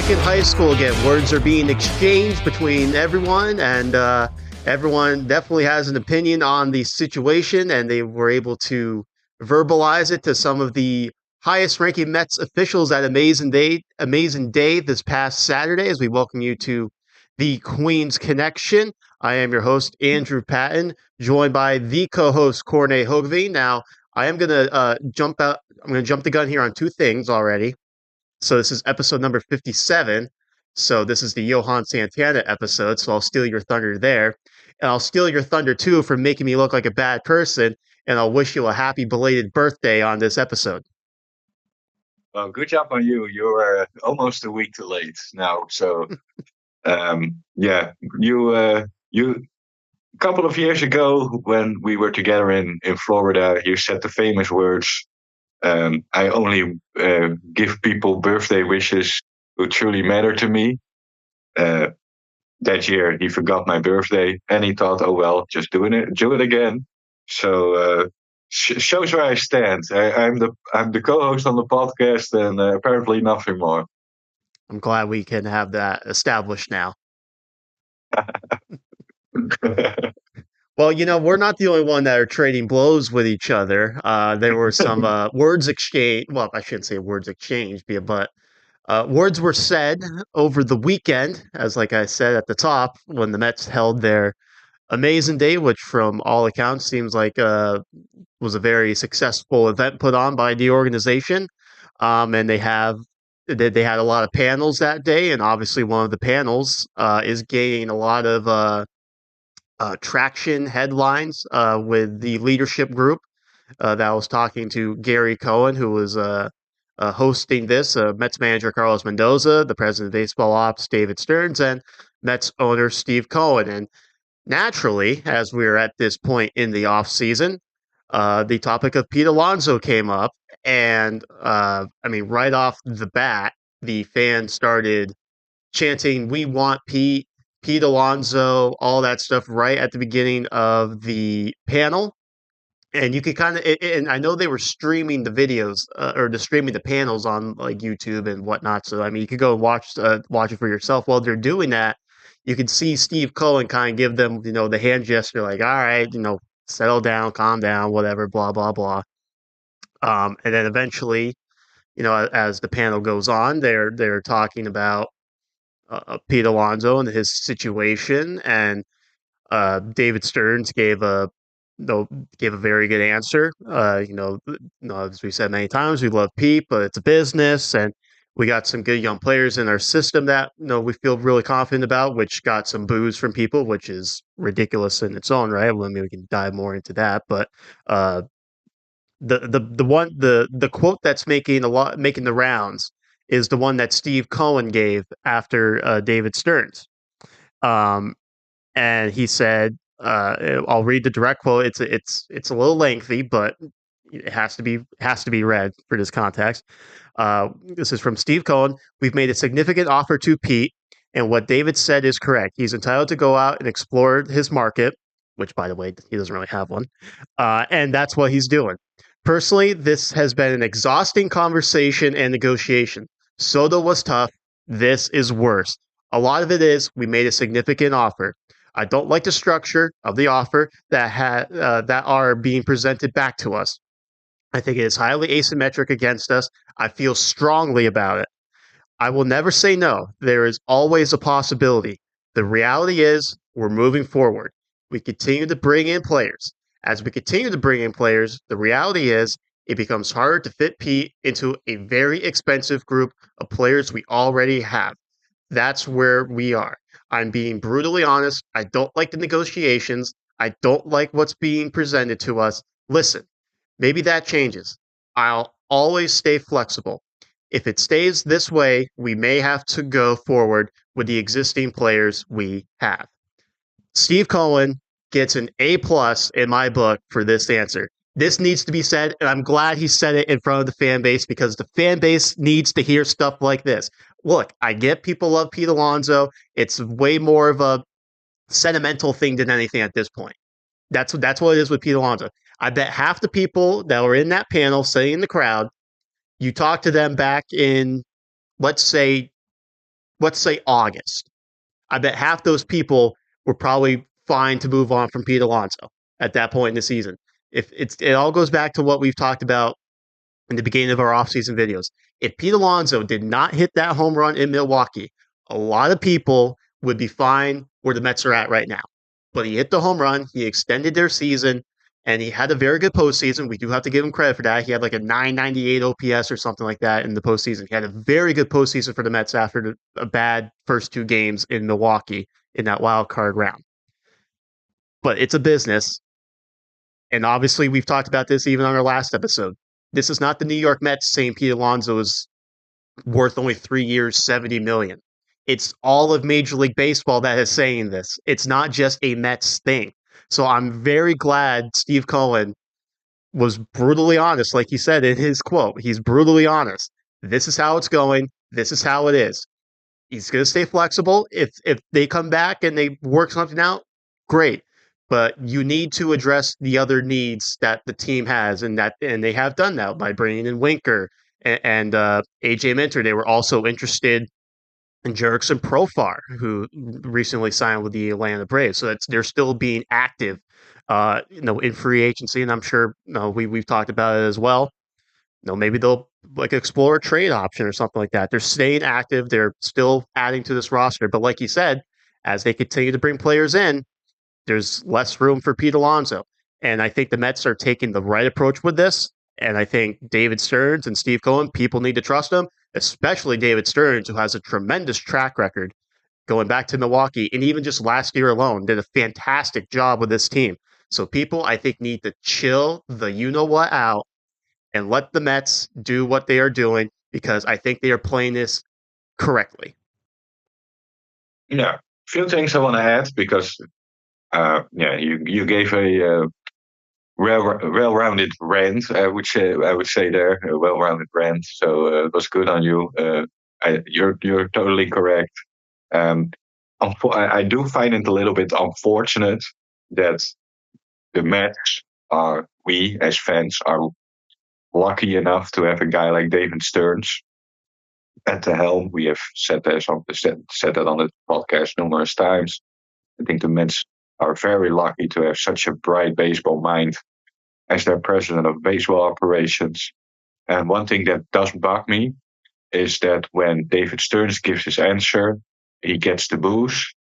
back in high school again. Words are being exchanged between everyone, and everyone definitely has an opinion on the situation, and they were able to verbalize it to some of the highest ranking Mets officials at Amazing Day this past Saturday as we welcome you to the Queen's Connection. I am your host, Andrew Patton, joined by the co-host, Corne Hogveen. Now, I am going to jump the gun here on two things already. So this is episode number 57. So this is the Johan Santana episode. So I'll steal your thunder there. And I'll steal your thunder, too, for making me look like a bad person. And I'll wish you a happy belated birthday on this episode. Well, good job on you. You're almost a week too late now. So, yeah, you a couple of years ago when we were together in Florida, you said the famous words, I only give people birthday wishes who truly matter to me. That year, he forgot my birthday, and he thought, "Oh well, just do it again." So shows where I stand. I'm the co-host on the podcast, and apparently nothing more. I'm glad we can have that established now. Well, we're not the only one that are trading blows with each other. There were some words exchanged. Well, I shouldn't say words exchanged, but words were said over the weekend, as like I said at the top, when the Mets held their Amazing Day, which from all accounts seems like was a very successful event put on by the organization. And they had a lot of panels that day, and obviously one of the panels is gaining a lot of traction headlines with the leadership group that was talking to Gary Cohen, who was hosting this, Mets manager Carlos Mendoza, the president of baseball ops David Stearns, and Mets owner Steve Cohen. And naturally, as we're at this point in the offseason, the topic of Pete Alonso came up. And right off the bat, the fans started chanting, "We want Pete Alonso," all that stuff right at the beginning of the panel. And you could kind of, and I know they were streaming the videos streaming the panels on like YouTube and whatnot. So you could go and watch it for yourself. While they're doing that, you could see Steve Cohen kind of give them, the hand gesture, like, "All right, settle down, calm down, whatever, blah blah blah." And then eventually, as the panel goes on, they're talking about Pete Alonso and his situation, and David Stearns gave a very good answer. As we said many times, we love Pete, but it's a business, and we got some good young players in our system that we feel really confident about, which got some boos from people, which is ridiculous in its own right. Well, we can dive more into that, but the quote that's making the rounds is the one that Steve Cohen gave after David Stearns. And he said, I'll read the direct quote. It's a little lengthy, but it has to be read for this context. This is from Steve Cohen. "We've made a significant offer to Pete, and what David said is correct. He's entitled to go out and explore his market," which, by the way, he doesn't really have one. And that's what he's doing. "Personally, this has been an exhausting conversation and negotiation. Soto was tough. This is worse. A lot of it is we made a significant offer. I don't like the structure of the offer that are being presented back to us. I think it is highly asymmetric against us. I feel strongly about it. I will never say no. There is always a possibility. The reality is we're moving forward. We continue to bring in players. As we continue to bring in players, the reality is it becomes harder to fit Pete into a very expensive group of players we already have. That's where we are. I'm being brutally honest. I don't like the negotiations. I don't like what's being presented to us. Listen, maybe that changes. I'll always stay flexible. If it stays this way, we may have to go forward with the existing players we have." Steve Cohen gets an A+ in my book for this answer. This needs to be said, and I'm glad he said it in front of the fan base, because the fan base needs to hear stuff like this. Look, I get people love Pete Alonso. It's way more of a sentimental thing than anything at this point. That's what it is with Pete Alonso. I bet half the people that were in that panel sitting in the crowd, you talk to them back in, let's say, let's say August, I bet half those people were probably fine to move on from Pete Alonso at that point in the season. If it all goes back to what we've talked about in the beginning of our offseason videos. If Pete Alonso did not hit that home run in Milwaukee, a lot of people would be fine where the Mets are at right now. But he hit the home run, he extended their season, and he had a very good postseason. We do have to give him credit for that. He had like a 998 OPS or something like that in the postseason. He had a very good postseason for the Mets after a bad first two games in Milwaukee in that wild card round. But it's a business. And obviously, we've talked about this even on our last episode. This is not the New York Mets saying Pete Alonso is worth only 3 years, 70 million. It's all of Major League Baseball that is saying this. It's not just a Mets thing. So I'm very glad Steve Cohen was brutally honest, like he said in his quote. He's brutally honest. This is how it's going. This is how it is. He's going to stay flexible. If they come back and they work something out, great. But you need to address the other needs that the team has, and they have done that by bringing in Winker and AJ Minter. They were also interested in Jerickson Profar, who recently signed with the Atlanta Braves. So they're still being active, in free agency, and I'm sure we've talked about it as well. Maybe they'll like explore a trade option or something like that. They're staying active. They're still adding to this roster. But like you said, as they continue to bring players in, there's less room for Pete Alonso. And I think the Mets are taking the right approach with this. And I think David Stearns and Steve Cohen, people need to trust them, especially David Stearns, who has a tremendous track record going back to Milwaukee. And even just last year alone, did a fantastic job with this team. So people, I think, need to chill the you know what out and let the Mets do what they are doing because I think they are playing this correctly. Yeah, few things I want to add because you gave a well-rounded rant. I would say there a well-rounded rant. So it was good on you. You're totally correct. Um, I do find it a little bit unfortunate that the Mets we as fans are lucky enough to have a guy like David Stearns at the helm. We have said that on the podcast numerous times. I think the Mets are very lucky to have such a bright baseball mind as their president of baseball operations. And one thing that does bug me is that when David Stearns gives his answer, he gets the boos,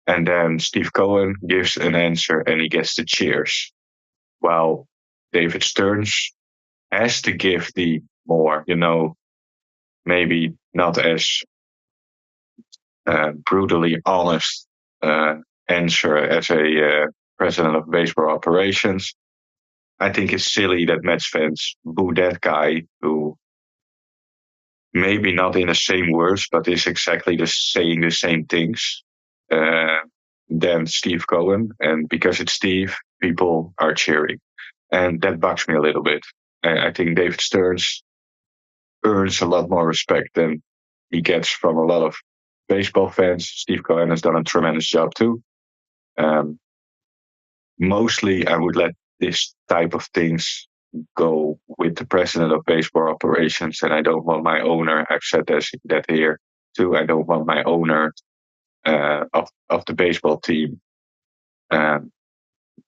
and then Steve Cohen gives an answer and he gets the cheers. While David Stearns has to give the more, maybe not as brutally honest answer as a president of baseball operations. I think it's silly that Mets fans boo that guy who maybe not in the same words, but is exactly saying the same things uh, than Steve Cohen. And because it's Steve, people are cheering. And that bugs me a little bit. I think David Stearns earns a lot more respect than he gets from a lot of baseball fans. Steve Cohen has done a tremendous job too. Um, Mostly, I would let this type of things go with the president of baseball operations, and I don't want my owner. I've said that here too. I don't want my owner of the baseball team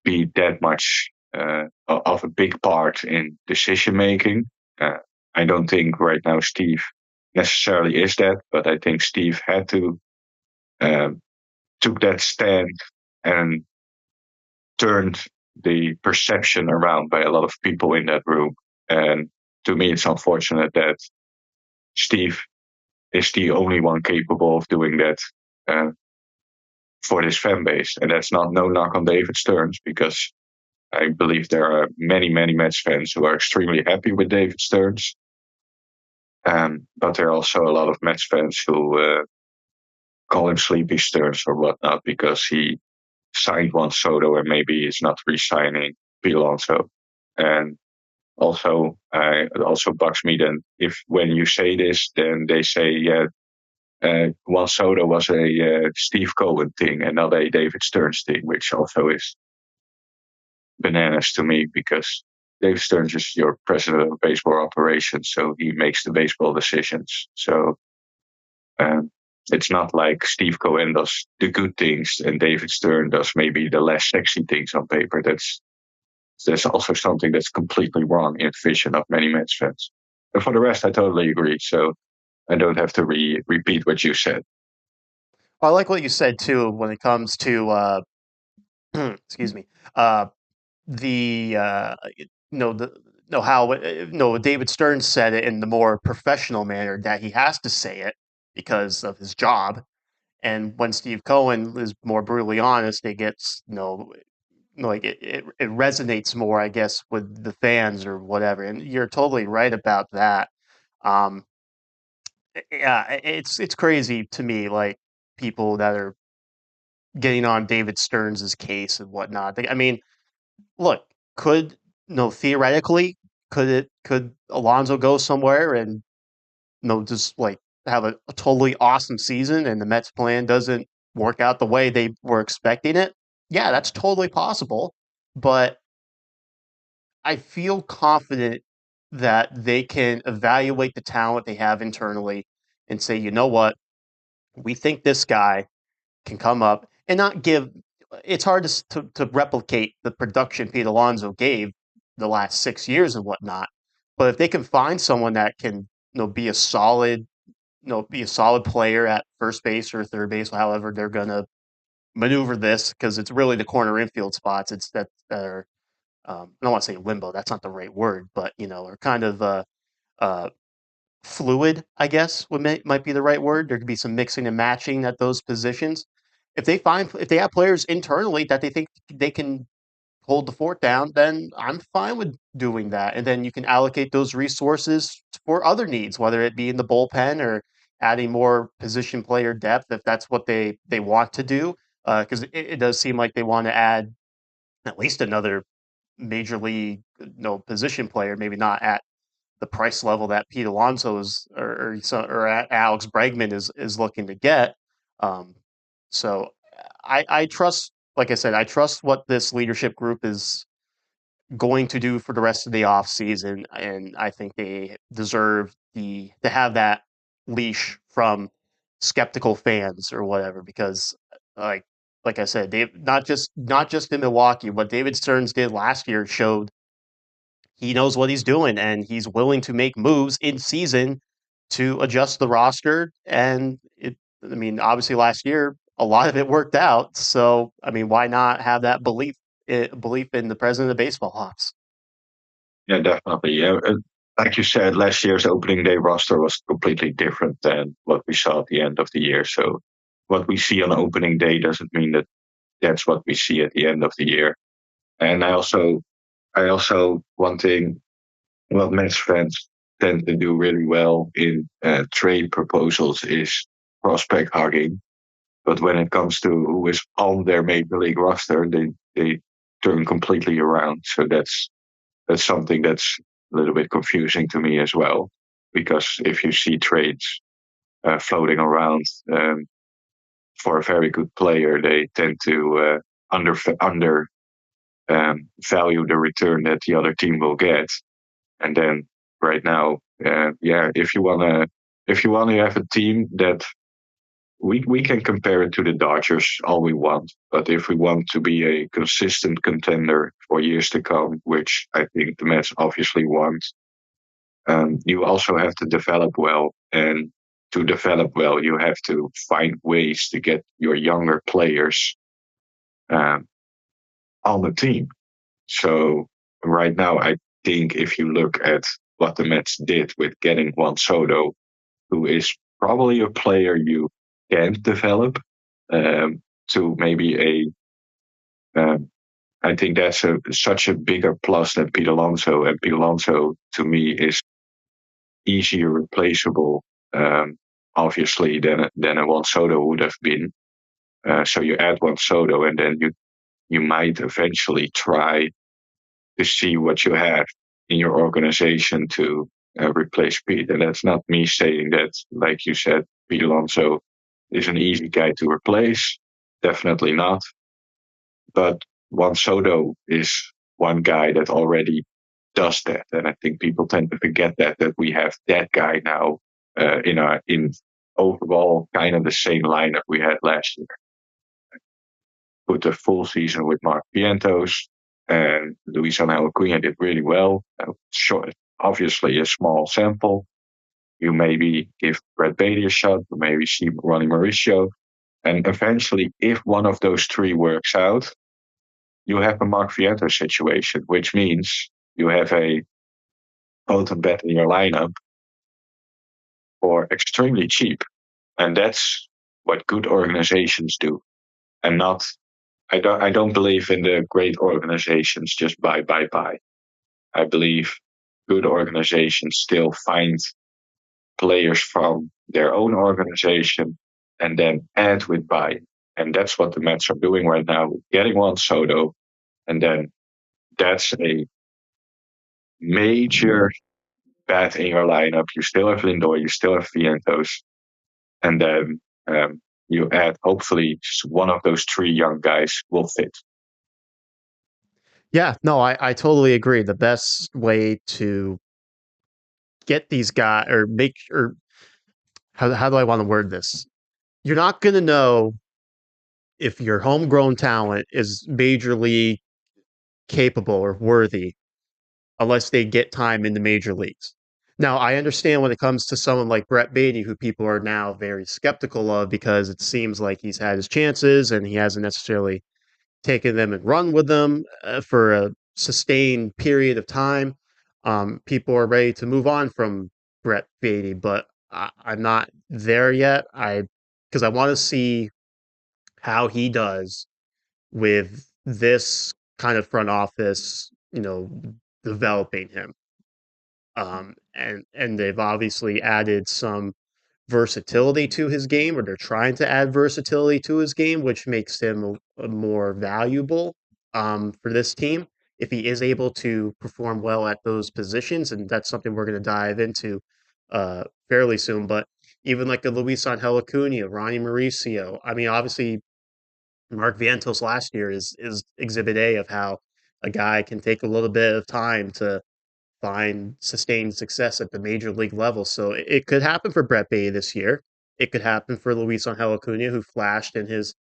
be that much of a big part in decision making. I don't think right now Steve necessarily is that, but I think Steve had to took that stand and turned the perception around by a lot of people in that room. And to me, it's unfortunate that Steve is the only one capable of doing that for this fan base. And that's not no knock on David Stearns, because I believe there are many, many Mets fans who are extremely happy with David Stearns. But there are also a lot of Mets fans who call him Sleepy Stearns or whatnot because he signed Juan Soto and maybe he's not re-signing Pete Alonso. And also, it also bugs me then if when you say this, then they say, yeah, Juan Soto was a Steve Cohen thing and not a David Stearns thing, which also is bananas to me because Dave Stearns is your president of baseball operations, so he makes the baseball decisions. So It's not like Steve Cohen does the good things and David Stern does maybe the less sexy things on paper. That's also something that's completely wrong in the vision of many Mets fans. And for the rest, I totally agree. So I don't have to repeat what you said. I like what you said too when it comes to excuse me, uh, the no the no how no David Stern said it in the more professional manner that he has to say it because of his job. And when Steve Cohen is more brutally honest, it gets like it resonates more, I guess, with the fans or whatever. And you're totally right about that. Um, yeah, it's crazy to me, like people that are getting on David Stearns' case and whatnot. I mean, look, could no theoretically could Alonso go somewhere and just like have a totally awesome season and the Mets plan doesn't work out the way they were expecting it? Yeah, that's totally possible. But I feel confident that they can evaluate the talent they have internally and say, you know what, we think this guy can come up and not give. It's hard to replicate the production Pete Alonso gave the last 6 years and whatnot. But if they can find someone that can, be a solid, be a solid player at first base or third base, however they're gonna maneuver this, because it's really the corner infield spots. It's that are I don't want to say limbo. That's not the right word, but are kind of uh, fluid, I guess might be the right word. There could be some mixing and matching at those positions. If they have players internally that they think they can hold the fort down, then I'm fine with doing that. And then you can allocate those resources for other needs, whether it be in the bullpen or adding more position player depth if that's what they want to do. Because it does seem like they want to add at least another major league position player, maybe not at the price level that Pete Alonso is or at Alex Bregman is looking to get. Um, so I trust, like I said, I trust what this leadership group is going to do for the rest of the offseason, and I think they deserve the to have that leash from skeptical fans or whatever because like like I said, they not just in Milwaukee, what David Stearns did last year showed he knows what he's doing and he's willing to make moves in season to adjust the roster. And I mean, obviously last year, a lot of it worked out. So, I mean, why not have that belief in the president of baseball ops? Yeah, definitely. Yeah, like you said, last year's opening day roster was completely different than what we saw at the end of the year. So what we see on opening day doesn't mean that that's what we see at the end of the year. And I also one thing what Mets fans tend to do really well in trade proposals is prospect hugging. But when it comes to who is on their major league roster, they turn completely around. So that's something that's a little bit confusing to me as well. Because if you see trades floating around for a very good player, they tend to under value the return that the other team will get. And then right now, yeah, if you wanna have a team that we can compare it to the Dodgers all we want, but if we want to be a consistent contender for years to come, which I think the Mets obviously want, you also have to develop well. And to develop well, you have to find ways to get your younger players um, on the team. So right now, I think if you look at what the Mets did with getting Juan Soto, who is probably a player you can develop to maybe a. I think that's such a bigger plus than Pete Alonso, and Pete Alonso to me is easier replaceable, um, obviously than a Juan Soto would have been. So you add Juan Soto, and then you might eventually try to see what you have in your organization to replace Pete. And that's not me saying that, like you said, Pete Alonso is an easy guy to replace. Definitely not. But Juan Soto is one guy that already does that. And I think people tend to forget that we have that guy now in overall kind of the same lineup we had last year. Put the full season with Mark Vientos, and Luisangel Acuna did really well. Short, obviously a small sample. You maybe give Brett Baty a shot, you maybe see Ronnie Mauricio, and eventually, if one of those three works out, you have a Mark Vientos situation, which means you have a potent bat in your lineup for extremely cheap. And that's what good organizations do. And not I don't believe in the great organizations just buy. I believe good organizations still find players from their own organization and then add with buy. And that's what the Mets are doing right now, getting Juan Soto, and then that's a major bat in your lineup. You still have Lindor, you still have Vientos, and then you add hopefully one of those three young guys will fit. Yeah, no, I totally agree. The best way to get these guys or make or how do I want to word this? You're not going to know if your homegrown talent is majorly capable or worthy unless they get time in the major leagues. Now, I understand when it comes to someone like Brett Baty, who people are now very skeptical of because it seems like he's had his chances and he hasn't necessarily taken them and run with them for a sustained period of time. People are ready to move on from Brett Baty, but I'm not there yet. Because I want to see how he does with this kind of front office, developing him. And they've obviously added some versatility to his game, or they're trying to add versatility to his game, which makes him more valuable for this team if he is able to perform well at those positions. And that's something we're going to dive into fairly soon. But even like a Luisangel Acuna, Ronnie Mauricio, I mean, obviously Mark Vientos last year is exhibit A of how a guy can take a little bit of time to find sustained success at the major league level. So it could happen for Brett Baty this year. It could happen for Luisangel Acuna, who flashed in his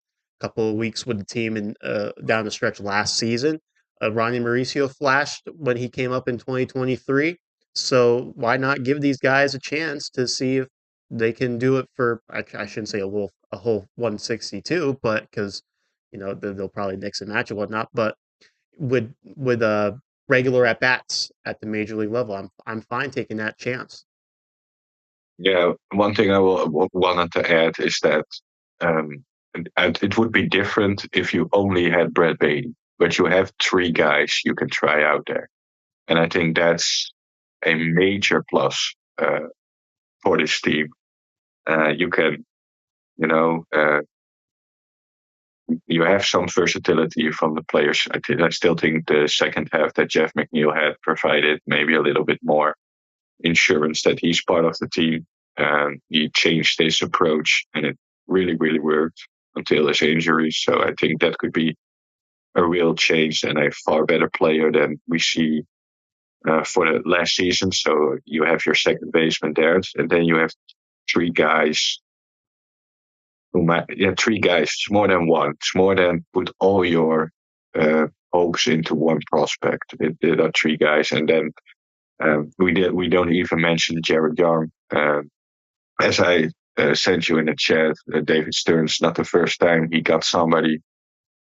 couple of weeks with the team and down the stretch last season. Ronnie Mauricio flashed when he came up in 2023. So why not give these guys a chance to see if they can do it for? I shouldn't say a whole 162, but because they'll probably mix and match and whatnot. But with regular at bats at the major league level, I'm fine taking that chance. Yeah, one thing wanted to add is that um, it would be different if you only had Brett Baty, but you have three guys you can try out there, and I think that's a major plus for this team. You can, you know, you have some versatility from the players. I still think the second half that Jeff McNeil had provided maybe a little bit more insurance that he's part of the team. He changed his approach, and it really, really worked until his injury. So I think that could be a real change and a far better player than we see for the last season. So you have your second baseman there, and then you have three guys three guys. It's more than one. It's more than put all your hopes into one prospect. It are three guys, and then we don't even mention Jared Young. As I sent you in the chat, David Stearns, not the first time he got somebody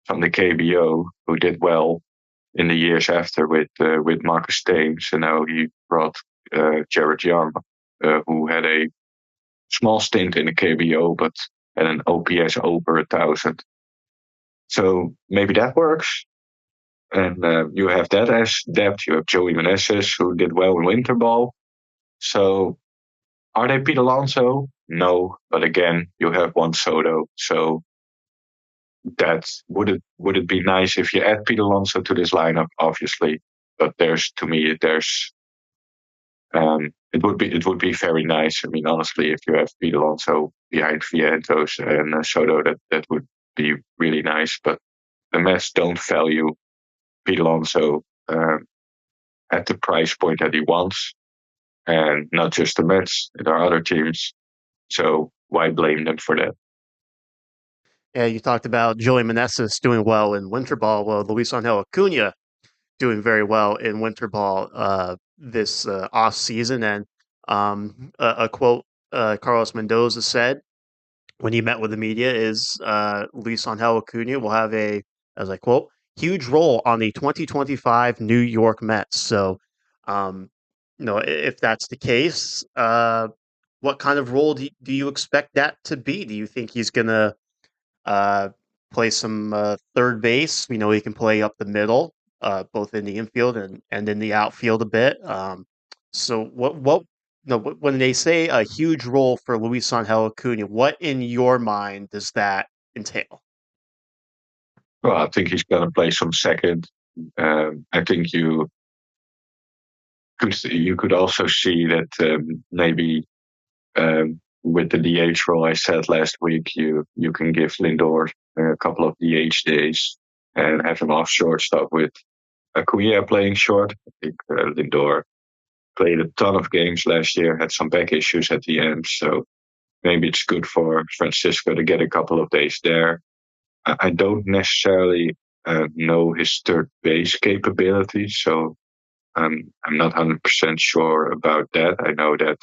from the KBO who did well in the years after with Marcus Thames, and now he brought Jared Young, who had a small stint in the KBO, but had an OPS over 1,000. So maybe that works. And you have that as depth. You have Joey Meneses, who did well in winter ball. So are they Pete Alonso? No, but again, you have Juan Soto. So that would it be nice if you add Pete Alonso to this lineup? Obviously, but it would be very nice. I mean, honestly, if you have Pete Alonso behind Vientos and Soto, that would be really nice. But the Mets don't value Pete Alonso at the price point that he wants, and not just the Mets. There are other teams. So why blame them for that? Yeah, you talked about Joey Meneses doing well in winter ball. Well, Luisangel Acuna doing very well in winter ball this off season. And a quote Carlos Mendoza said when he met with the media is Luis Angel Acuna will have a, as I quote, huge role on the 2025 New York Mets. So, um, if that's the case, what kind of role do you expect that to be? Do you think he's going to uh, play some third base? We know he can play up the middle, both in the infield and in the outfield a bit. So what no, when they say a huge role for Luis Angel Acuna, what in your mind does that entail? Well, I think he's going to play some second. I think you could also see that maybe with the DH role I said last week, you can give Lindor a couple of DH days and have him off shortstop with Acuna playing short. I think Lindor played a ton of games last year, had some back issues at the end, so maybe it's good for Francisco to get a couple of days there. I don't necessarily know his third base capability, so I'm not 100% sure about that. I know that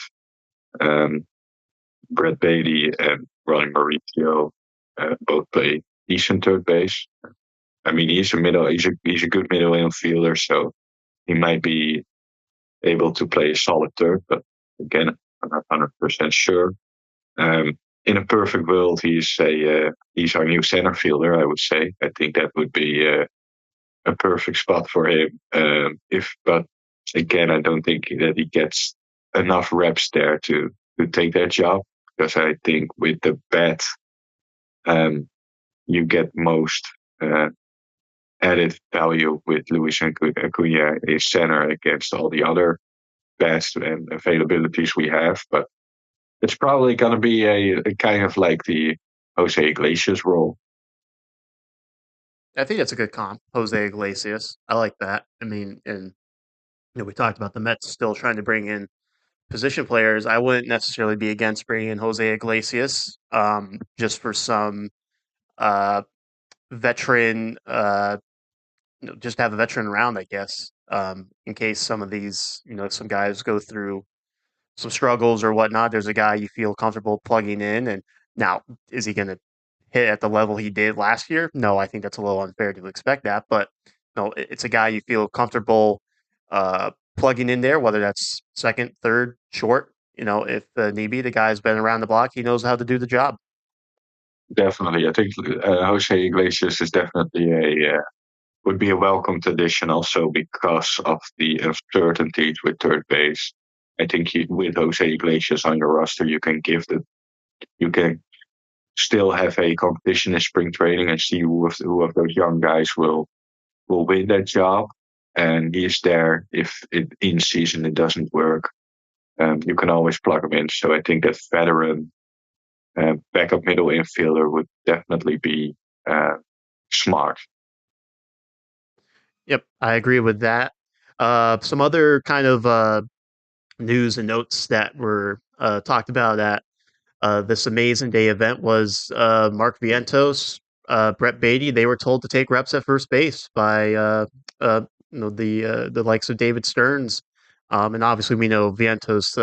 um, Brett Baty and Ronnie Mauricio both play decent third base. I mean, he's a good middle infielder, so he might be able to play a solid third. But again, I'm not 100% sure. In a perfect world, he's our new center fielder. I would say. I think that would be a perfect spot for him. But again, I don't think that he gets enough reps there to take that job, because I think with the bat, um, you get most uh, added value with Luis Acuna a center against all the other bats and availabilities we have. But it's probably going to be a kind of like the Jose Iglesias role. I think that's a good comp, Jose Iglesias. I like that. I mean, and we talked about the Mets still trying to bring in position players. I wouldn't necessarily be against bringing in Jose Iglesias, just for some uh, veteran, just to have a veteran around, I guess, in case some of these, some guys go through some struggles or whatnot. There's a guy you feel comfortable plugging in. And now, is he going to hit at the level he did last year? No, I think that's a little unfair to expect that. But no, it's a guy you feel comfortable plugging in there, whether that's second, third, short. If need be, the guy's been around the block. He knows how to do the job. Definitely, I think Jose Iglesias is definitely a would be a welcome addition, also because of the uncertainties with third base. I think with Jose Iglesias on your roster, you can still have a competition in spring training and see who of those young guys will win that job. And he's there if in season it doesn't work. You can always plug him in. So I think that veteran backup middle infielder would definitely be smart. Yep, I agree with that. Some other kind of news and notes that were talked about at this amazing day event was Mark Vientos, Brett Baty. They were told to take reps at first base by uh, the likes of David Stearns, and obviously we know Vientos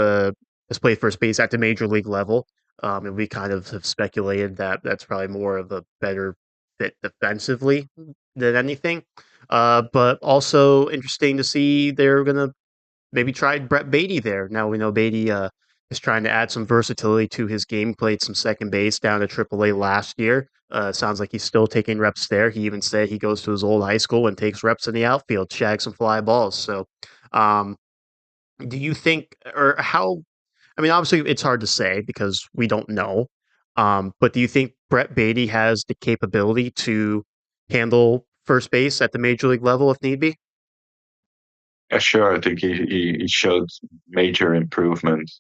has played first base at the major league level, and we kind of have speculated that that's probably more of a better fit defensively than anything. But also interesting to see they're going to maybe tried Brett Baty there. Now we know Baty is trying to add some versatility to his game. Played some second base down at AAA last year. Sounds like he's still taking reps there. He even said he goes to his old high school and takes reps in the outfield, shags some fly balls. So, um, do you think, or how? I mean, obviously, it's hard to say because we don't know. But do you think Brett Baty has the capability to handle first base at the major league level if need be? Yeah, sure. I think he showed major improvement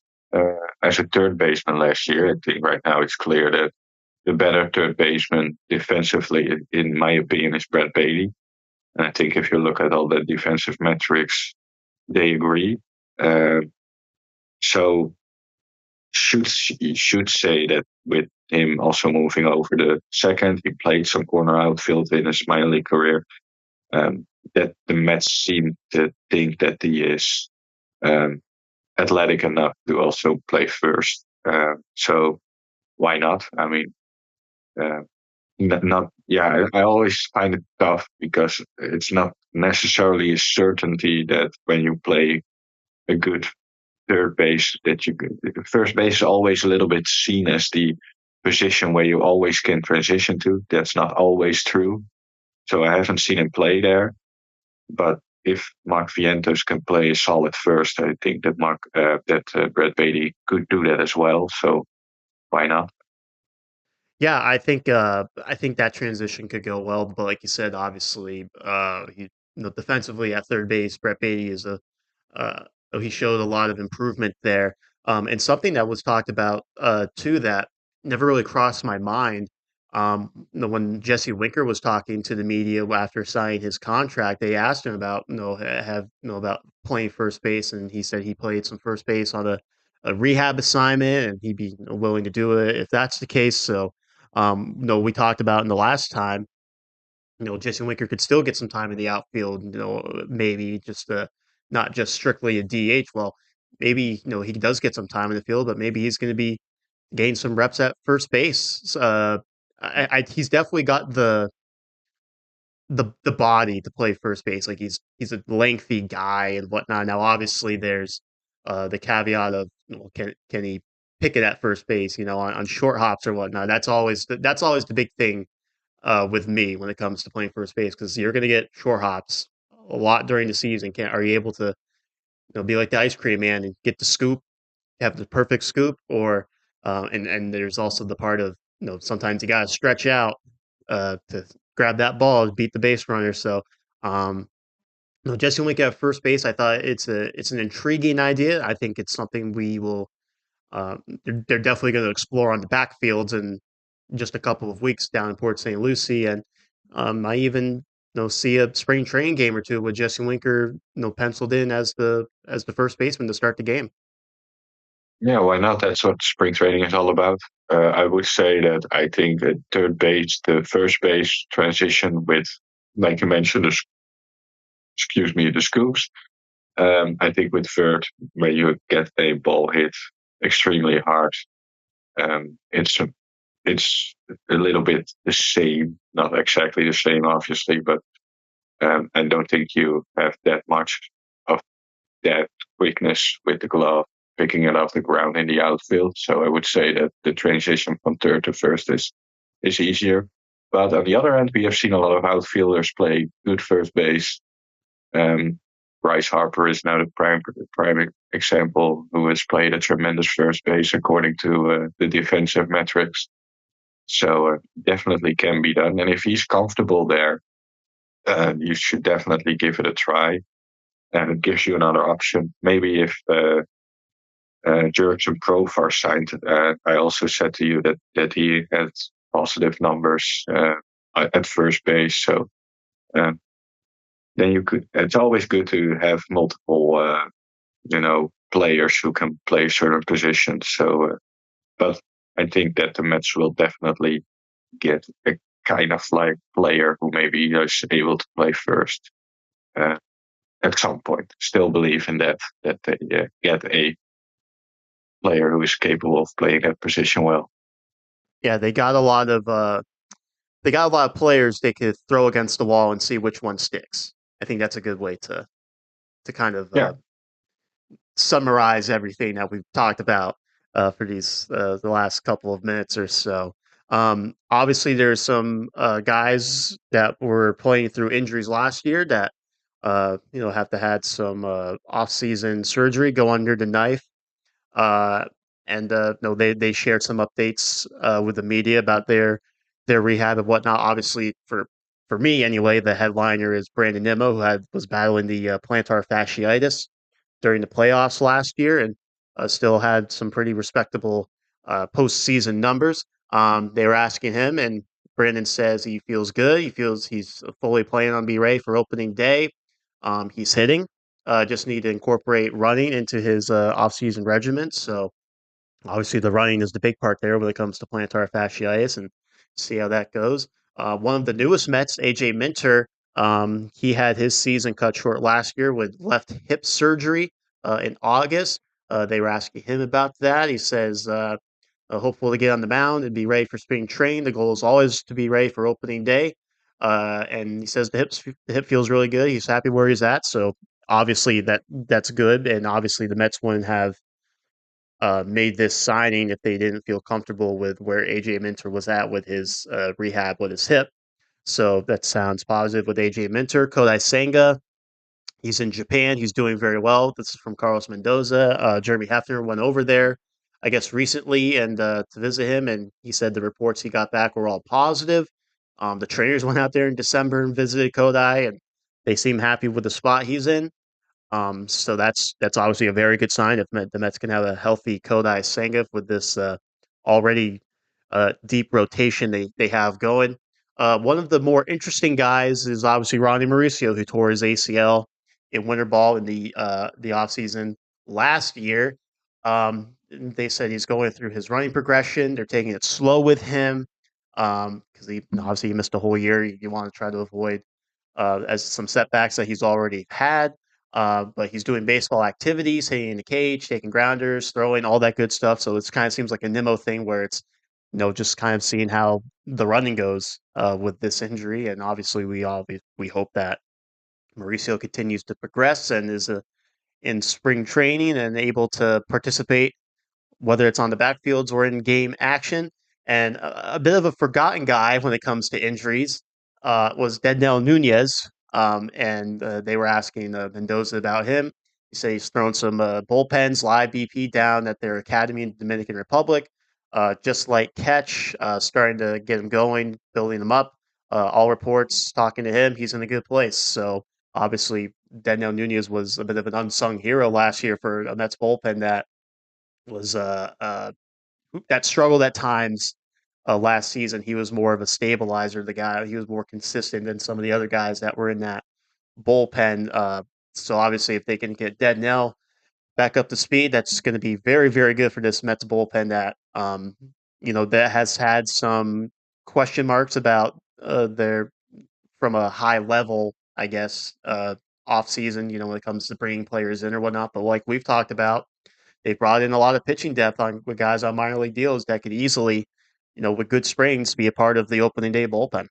as a third baseman last year. I think right now it's clear that the better third baseman defensively, in my opinion, is Brett Baty. And I think if you look at all the defensive metrics, they agree. Uh, so should say that with him also moving over the second, he played some corner outfield in his minor league career. That the Mets seem to think that he is um, athletic enough to also play first. So why not? I mean, uh, not yeah. I always find it tough because it's not necessarily a certainty that when you play a good third base, that you first base is always a little bit seen as the position where you always can transition to. That's not always true. So I haven't seen him play there. But if Mark Vientos can play a solid first, I think that Brett Baty could do that as well. So why not? Yeah, I think that transition could go well, but like you said, obviously, defensively at third base, Brett Baty is uh, he showed a lot of improvement there. And something that was talked about too that never really crossed my mind. When Jesse Winker was talking to the media after signing his contract, they asked him about about playing first base, and he said he played some first base on a rehab assignment, and he'd be willing to do it if that's the case. So, we talked about in the last time Jesse Winker could still get some time in the outfield, maybe just not just strictly a DH. Well, maybe, he does get some time in the field, but maybe he's going to be gain some reps at first base. He's definitely got the body to play first base. Like he's a lengthy guy and whatnot. Now, obviously, there's the caveat of can he pick it at first base? On short hops or whatnot. That's always the big thing with me when it comes to playing first base because you're going to get short hops a lot during the season. Are you able to be like the ice cream man and get the scoop, have the perfect scoop, or and there's also the part of sometimes you got to stretch out to grab that ball, beat the base runner. So Jesse Winker at first base, I thought it's an intriguing idea. I think it's something we will they're definitely going to explore on the backfields in just a couple of weeks down in Port St. Lucie, and I even see a spring training game or two with Jesse Winker penciled in as the first baseman to start the game. Yeah, why not? That's what spring training is all about. I would say that I think that third base, the first base transition with, like you mentioned, excuse me, the scoops. I think with third, where you get a ball hit extremely hard, it's it's a little bit the same, not exactly the same, obviously, but I don't think you have that much of that quickness with the glove picking it off the ground in the outfield. So I would say that the transition from third to first is easier. But on the other hand, we have seen a lot of outfielders play good first base. Um, Bryce Harper is now the prime example who has played a tremendous first base according to the defensive metrics. So definitely can be done. And if he's comfortable there, you should definitely give it a try. And it gives you another option. Maybe if Jurickson Profar signed, I also said to you that he had positive numbers at first base. So um, then you could. It's always good to have multiple, players who can play certain positions. So, but I think that the Mets will definitely get a kind of like player who maybe is able to play first uh, at some point. Still believe in that they get a player who is capable of playing that position well. Yeah, they got a lot of players they could throw against the wall and see which one sticks. I think that's a good way to kind of Yeah, summarize everything that we've talked about for the last couple of minutes or so. Obviously, there's some guys that were playing through injuries last year that have to had some off-season surgery, go under the knife, uh, and no, they shared some updates with the media about their rehab and whatnot. Obviously, for me anyway, the headliner is Brandon Nimmo, who was battling the plantar fasciitis during the playoffs last year and still had some pretty respectable postseason numbers. They were asking him, and Brandon says he feels good. He feels he's fully planning on be ready for opening day. He's hitting. Just need to incorporate running into his off-season regimen. So Obviously, the running is the big part there when it comes to plantar fasciitis, and see how that goes. One of the newest Mets, AJ Minter, he had his season cut short last year with left hip surgery in August. They were asking him about that. He says, hopeful to get on the mound and be ready for spring training. The goal is always to be ready for opening day. And he says the hip feels really good. He's happy where he's at. So obviously that's good. And obviously the Mets wouldn't have made this signing if they didn't feel comfortable with where AJ Minter was at with his rehab with his hip. So that sounds positive with AJ Minter. Kodai Senga, he's in Japan. He's doing very well. This is from Carlos Mendoza. Jeremy Hefner went over there, I guess, recently and to visit him, and he said the reports he got back were all positive. The trainers went out there in December and visited Kodai, and they seem happy with the spot he's in. So that's obviously a very good sign if the Mets can have a healthy Kodai Senga with this already deep rotation they have going. One of the more interesting guys is obviously Ronnie Mauricio, who tore his ACL in winter ball in the offseason last year. They said he's going through his running progression. They're taking it slow with him because he obviously he missed a whole year. You want to try to avoid as some setbacks that he's already had. But he's doing baseball activities, hitting in the cage, taking grounders, throwing, all that good stuff. So it's kind of seems like a Nimmo thing where it's, just kind of seeing how the running goes with this injury. And obviously, we hope that Mauricio continues to progress and is in spring training and able to participate whether it's on the backfields or in game action. And a bit of a forgotten guy when it comes to injuries was Dednell Nunez. And they were asking Mendoza about him. He said he's thrown some bullpens, live BP down at their academy in the Dominican Republic. Just like Catch, starting to get him going, building him up. All reports talking to him, he's in a good place. So obviously, Dednell Nunez was a bit of an unsung hero last year for a Mets bullpen that was that struggled at times last season. He was more of a stabilizer. The guy he was more consistent than some of the other guys that were in that bullpen. So obviously, if they can get Deadnell back up to speed, that's going to be very, very good for this Mets bullpen. That has had some question marks about their from a high level, I guess, off season. When it comes to bringing players in or whatnot. But like we've talked about, they brought in a lot of pitching depth on with guys on minor league deals that could easily, with good springs, be a part of the opening day bullpen.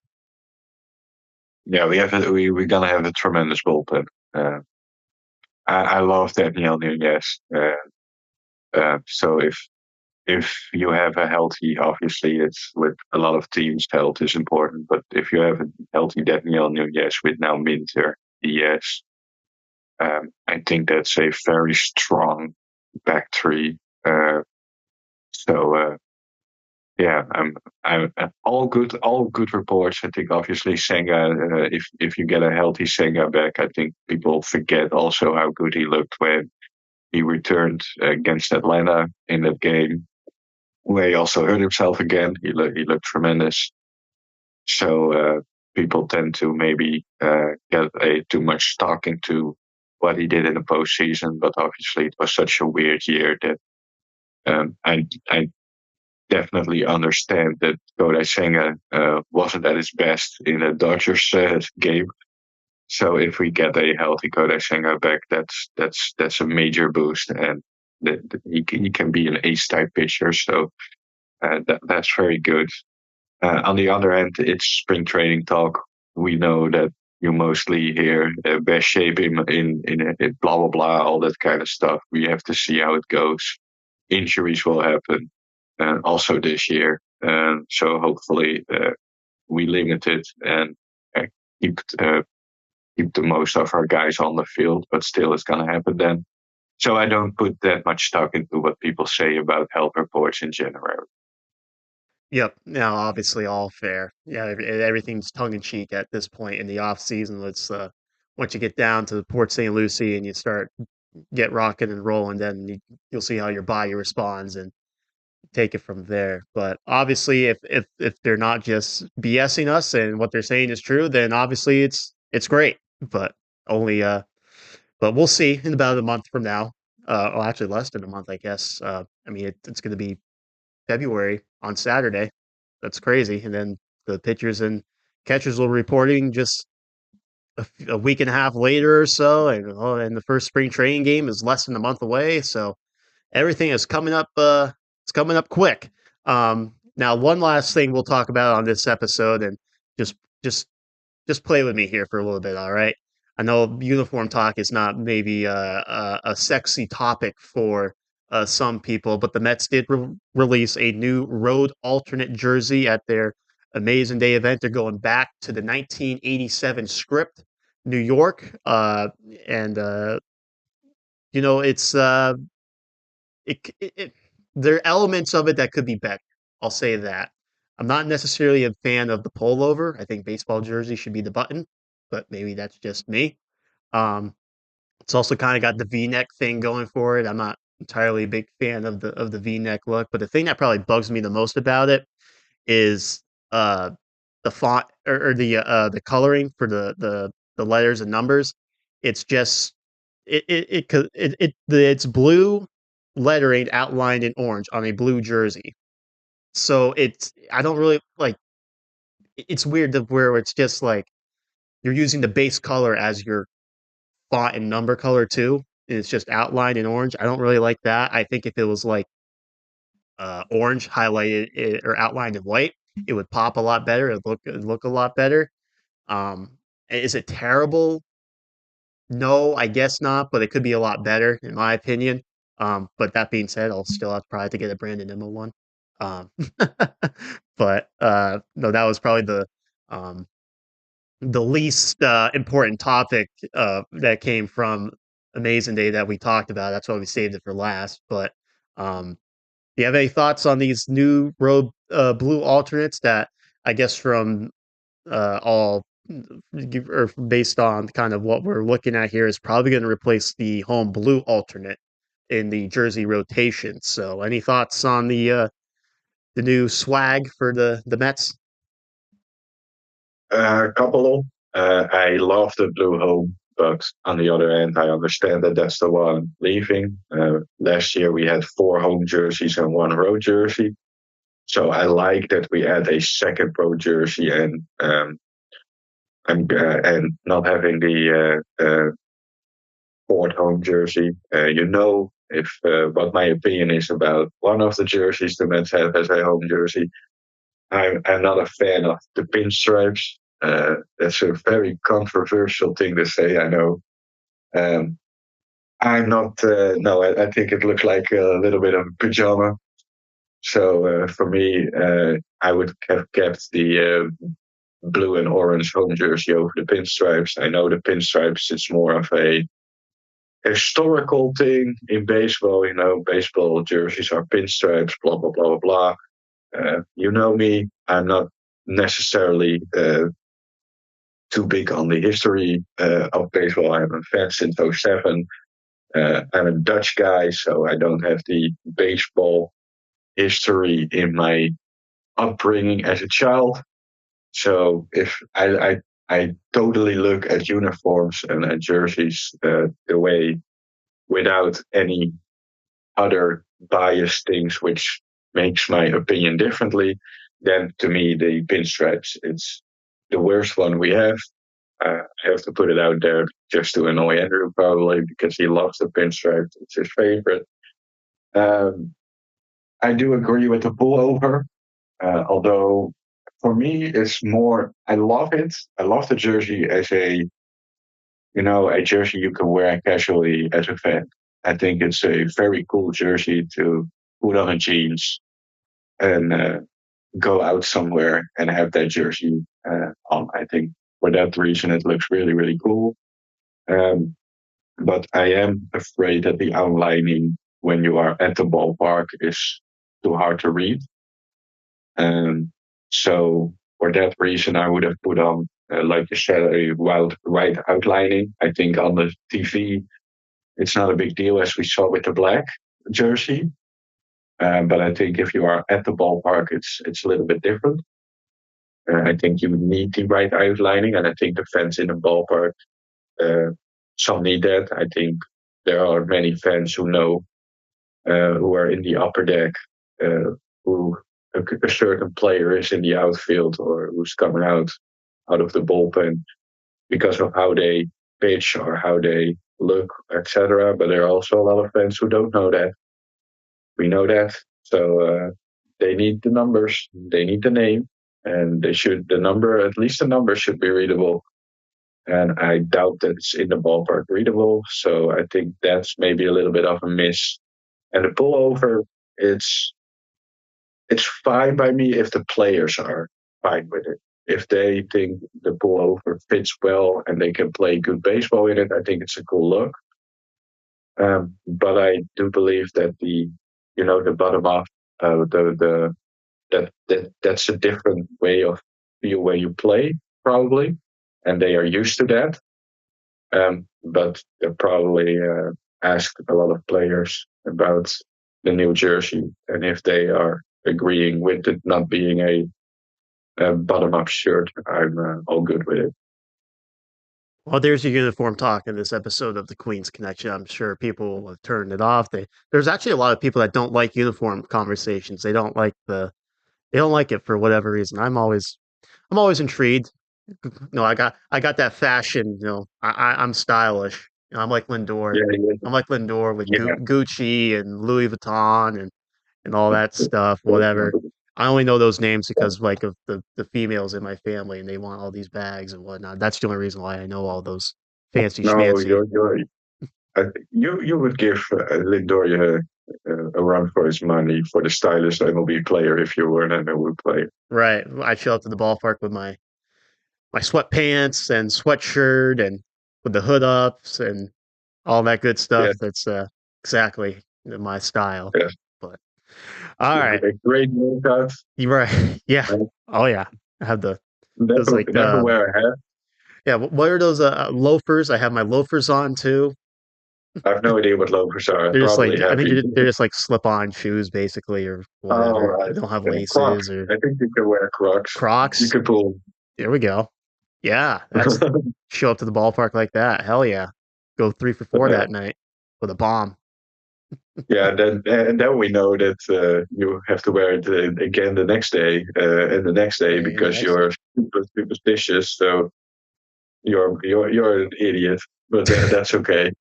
Yeah, we're gonna have a tremendous bullpen. Uh, I love Daniel Nunez. So if you have a healthy, obviously it's with a lot of teams, health is important. But if you have a healthy Daniel Nunez with now Minter, yes, I think that's a very strong back three. Uh, so yeah, I'm all good reports. I think obviously Senga, if you get a healthy Senga back, I think people forget also how good he looked when he returned against Atlanta in that game, where he also hurt himself again. He looked tremendous. So people tend to maybe get a too much stock into what he did in the postseason, but obviously it was such a weird year that I definitely understand that Kodai Senga wasn't at his best in a Dodgers game. So if we get a healthy Kodai Senga back, that's a major boost, and he can be an ace type pitcher. So that's very good. On the other hand, it's spring training talk. We know that you mostly hear best shape in blah blah blah, all that kind of stuff. We have to see how it goes. Injuries will happen, also this year. So hopefully we limit it and uh, keep uh, keep the most of our guys on the field. But still, it's gonna happen then. So I don't put that much stock into what people say about health reports in general. Yep. Now, obviously, all fair. Yeah, everything's tongue in cheek at this point in the off season. Let's once you get down to Port St. Lucie and you start get rocking and rolling, then you'll see how your body responds and take it from there. But obviously, if they're not just BSing us and what they're saying is true, then obviously it's great. But only but we'll see in about a month from now. Well, actually less than a month, I guess. I mean, it's going to be February on Saturday. That's crazy. And then the pitchers and catchers will be reporting just a week and a half later or so. And the first spring training game is less than a month away. So everything is coming up. It's coming up quick. Now, one last thing we'll talk about on this episode, and just just just play with me here for a little bit, all right? I know uniform talk is not maybe a sexy topic for some people, but the Mets did release a new road alternate jersey at their Amazing Day event. They're going back to the 1987 script, New York, and you know it there are elements of it that could be better. I'll say that. I'm not necessarily a fan of the pullover. I think baseball jersey should be the button, but maybe that's just me. Um, it's also kind of got the V-neck thing going for it. I'm not entirely a big fan of the V-neck look, but the thing that probably bugs me the most about it is uh the font or the coloring for the letters and numbers. It's just it's blue lettering outlined in orange on a blue jersey. So it's I don't really like it's weird to where it's just like you're using the base color as your font and number color too. And it's just outlined in orange. I don't really like that. I think if it was like orange highlighted or outlined in white, it would pop a lot better. It'd look a lot better. Um, is it terrible? No, I guess not, but it could be a lot better in my opinion. But that being said, I'll still have probably to get a Brandon Nimmo one. Um, but no, that was probably um, the least important topic that came from Amazing Day that we talked about. That's why we saved it for last. But do you have any thoughts on these new road blue alternates that I guess from all or based on kind of what we're looking at here is probably going to replace the home blue alternate in the jersey rotation. So, any thoughts on the new swag for the Mets? A couple. I love the blue home, but on the other hand, I understand that that's the one leaving. Last year we had 4 home jerseys and 1 road jersey. So I like that we add a second road jersey and not having the fourth home jersey. If what my opinion is about one of the jerseys the Mets have as a home jersey. I'm not a fan of the pinstripes. That's a very controversial thing to say, I know. Um, I'm not, no, I think it looks like a little bit of a pajama. So for me, I would have kept the blue and orange home jersey over the pinstripes. I know the pinstripes, it's more of a historical thing in baseball. Baseball jerseys are pinstripes, blah, blah, blah, blah, blah. You know me, I'm not necessarily too big on the history of baseball. I'm a fan since '07. I'm a Dutch guy, so I don't have the baseball history in my upbringing as a child. So if I totally look at uniforms and at jerseys the way without any other biased things which makes my opinion differently, then to me the pinstripes it's the worst one we have. I have to put it out there just to annoy Andrew probably because he loves the pinstripes. It's his favorite. Um, I do agree with the pullover, although for me it's more. I love it. I love the jersey as a jersey you can wear casually as a fan. I think it's a very cool jersey to put on a jeans and go out somewhere and have that jersey on. I think for that reason it looks really, really cool. Um, but I am afraid that the outlining when you are at the ballpark is too hard to read. So for that reason, I would have put on, like you said, a white outlining. I think on the TV, it's not a big deal as we saw with the black jersey. But I think if you are at the ballpark, it's a little bit different. I think you need the right outlining, and I think the fans in the ballpark, uh, some need that. I think there are many fans who know who are in the upper deck, who a certain player is in the outfield or who's coming out of the bullpen because of how they pitch or how they look, etc. But there are also a lot of fans who don't know that. We know that, so they need the numbers, they need the name, and they should the number at least the number should be readable. And I doubt that it's in the ballpark readable. So I think that's maybe a little bit of a miss. And the pullover, it's it's fine by me if the players are fine with it. If they think the pullover fits well and they can play good baseball in it, I think it's a cool look. But I do believe that the bottom off, the that's a different way of view where you play probably, and they are used to that. But they probably ask a lot of players about the new jersey and if they are agreeing with it not being a bottom up shirt. I'm all good with it. Well, there's your uniform talk in this episode of the Queen's Connection. I'm sure people will have turned it off. There's actually a lot of people that don't like uniform conversations. They don't like it for whatever reason. I'm always intrigued. No, I got that fashion. I'm stylish. I'm like Lindor. Yeah, I'm like Lindor with yeah, Gucci and Louis Vuitton and all that stuff. Whatever. I only know those names because like of the females in my family and they want all these bags and whatnot. That's the only reason why I know all those fancy no, schmancy. you would give Lindor a run for his money for the stylish MLB player if you were an MLB player. Right. I show up to the ballpark with my sweatpants and sweatshirt and with the hood ups and all that good Yeah, stuff. That's exactly my style. yeah. But all right, A great workout. you're right. Yeah. Oh yeah. I have those Never, like never wear a hat. yeah. What are those loafers? I have my loafers on too. I have no idea what loafers are. They're just like Probably I think heavy. they're just like slip on shoes basically or Oh, whatever. right. They don't have Yeah, Crocs. laces or I think you can wear Crocs. You Crocs. can pull. There we go. Yeah, that's show up to the ballpark like that. Hell yeah. Go 3 for 4 Yeah, that night with a bomb. yeah. Then we know that you have to wear it again the next day and the next day Hey, the because next you're super superstitious. So you're an idiot, but that's okay.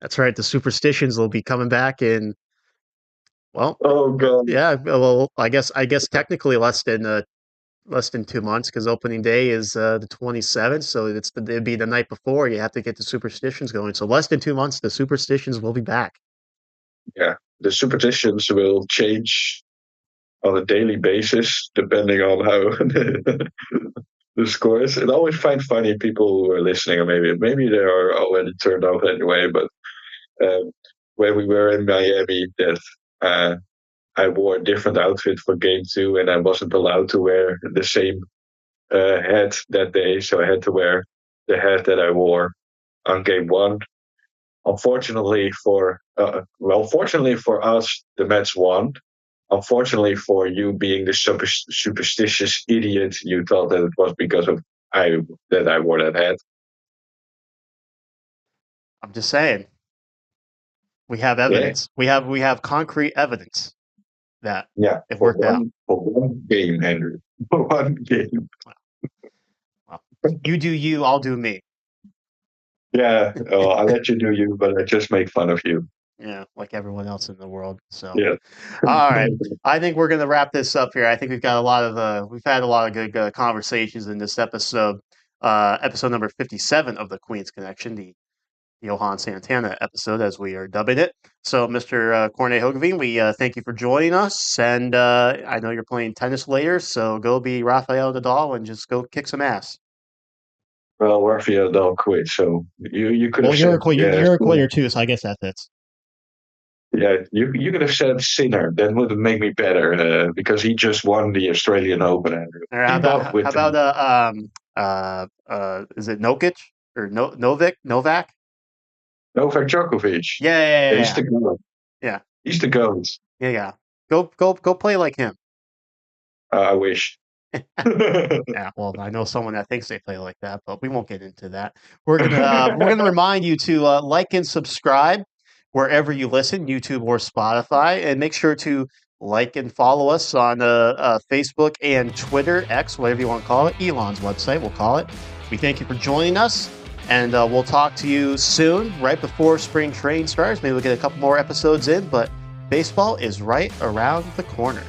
That's right. The superstitions will be coming back in, well, Oh God. yeah, well, I guess technically less than 2 months because opening day is the 27th, so it'd be the night before. You have to get the superstitions going. So less than 2 months, the superstitions will be back. Yeah, the superstitions will change on a daily basis depending on how the scores. And I always find funny people who are listening, or maybe they are already turned off anyway. But um, when we were in Miami, that I wore a different outfit for game 2, and I wasn't allowed to wear the same hat that day, so I had to wear the hat that I wore on game 1. Fortunately for us, the Mets won. Unfortunately for you being the superstitious idiot, you thought that it was because of I wore that hat. I'm just saying, we have Yeah, evidence. We have concrete evidence that yeah. it worked out. For one game, Andrew. For one game. Well, you do you, I'll do me. Yeah, I'll let you do you, but I just make fun of you. Yeah, like everyone else in the world. So, Yeah. all right. I think we're gonna wrap this up here. I think we've had a lot of good conversations in this episode. Episode number 57 of the Queen's Connection, the Johan Santana episode, as we are dubbing it. So, Mr. Corne Hogeveen, we thank you for joining us. And I know you're playing tennis later, so go be Rafael Nadal and just go kick some ass. Well, Rafael Nadal quit, so you could Well, have said yes. you're a quitter too, so I guess that fits. Yeah, you could have said Sinner. That would have made me better because he just won the Australian Open. Andrew. All right, Keep up how with about is it Nokic or Novak? Novak Djokovic. Yeah, yeah, yeah, He's yeah. the goat. Yeah, He's the goat. yeah, yeah. Go play like him. I wish. Yeah, Yeah, well, I know someone that thinks they play like that, but we won't get into that. We're gonna remind you to like and subscribe. wherever you listen, YouTube or Spotify. And make sure to like and follow us on Facebook and Twitter, X, whatever you want to call it. Elon's website, we'll call it. We thank you for joining us. And we'll talk to you soon, right before spring training starts. Maybe we'll get a couple more episodes in, but baseball is right around the corner.